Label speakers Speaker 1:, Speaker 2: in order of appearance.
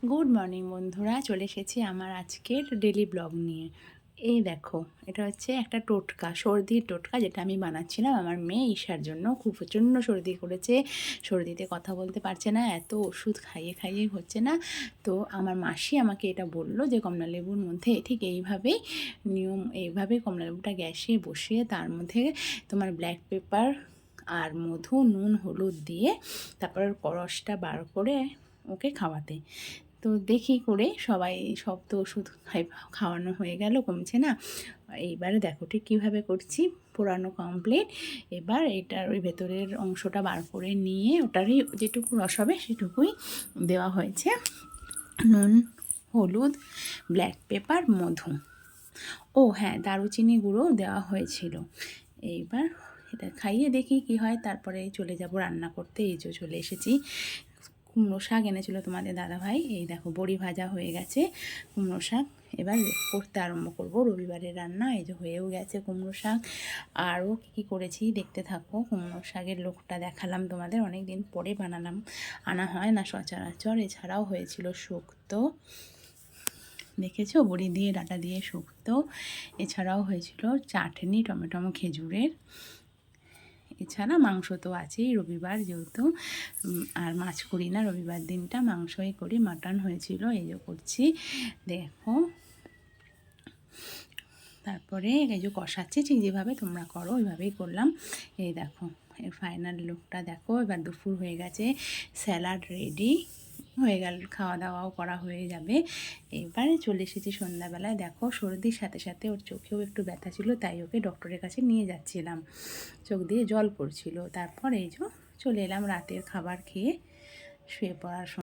Speaker 1: Good morning বন্ধুরা, চলে এসেছি আমার আজকের ডেলি ব্লগ নিয়ে। এই দেখো, এটা হচ্ছে একটা টোটকা, সর্দির টোটকা, যেটা আমি বানাচ্ছিলাম আমার মেয়ে ঈশার জন্য। খুব প্রচণ্ড সর্দি করেছে, সর্দিতে কথা বলতে পারছে না, এত ওষুধ খাইয়ে খাইয়ে হচ্ছে না। তো আমার মাসি আমাকে এটা বলল যে কমলালেবুর মধ্যে ঠিক এইভাবেই এইভাবেই কমলালেবুটা গ্যাসে বসিয়ে তার মধ্যে তোমার ব্ল্যাক পেপার আর মধু, নুন, হলুদ দিয়ে তারপর রসটা বার করে ওকে খাওয়াতে। তো দেখি করে সব তো ওষুধ খাওয়ানো হয়ে গেল, কমছে না। এইবারে দেখো ঠিক কীভাবে করছি। পোড়ানো কমপ্লিট। এবার এটার ওই ভেতরের অংশটা বার করে নিয়ে ওটারই যেটুকু রস হবে সেটুকুই দেওয়া হয়েছে নুন, হলুদ, ব্ল্যাক পেপার, মধু, ও হ্যাঁ, দারুচিনি গুঁড়ো দেওয়া হয়েছিল। এইবার এটা খাইয়ে দেখি কি হয়, তারপরে চলে যাব রান্না করতে। এই যে চলে এসেছি। কুমড়ো শাক এনেছিল তোমাদের দাদাভাই। এই দেখো বড়ি ভাজা হয়ে গেছে, কুমড়ো শাক এবার করতে আরম্ভ করব। রবিবারের রান্না এই যে হয়েও গেছে কুমড়ো শাক। আরও কী করেছি দেখতে থাকো। কুমড়ো শাকের লোকটা দেখালাম তোমাদের, অনেক দিন পরে বানালাম, আনা হয় না সচরাচর। এছাড়াও হয়েছিল শুক্তো, দেখেছো, বড়ি দিয়ে ডাঁটা দিয়ে শুক্তো। এছাড়াও হয়েছিল চাটনি টমেটো খেজুরের। এছাড়া মাংস তো আছেই, রবিবার যেহেতু, আর মাছ করি না রবিবার দিনটা, মাংসই করি। মাটন হয়েছিল, এই যে করছি দেখো। তারপরে এই যে কষাচ্ছি, ঠিক যেভাবে তোমরা করো ওইভাবেই করলাম। এই দেখো এর ফাইনাল লুকটা দেখো। এবার দুপুর হয়ে গেছে, স্যালাড রেডি হয়ে গেল, খাওয়া দাওয়াও করা হয়ে যাবে। এবারে চলে এসেছি সন্ধ্যাবেলায়। দেখো সর্দির সাথে সাথে ওর চোখেও একটু ব্যথা ছিল, তাই ওকে ডক্টরের কাছে নিয়ে যাচ্ছিলাম। চোখ দিয়ে জল পড়ছিল। তারপর এই যে চলে এলাম রাতের খাবার খেয়ে শুয়ে পড়ার সময়।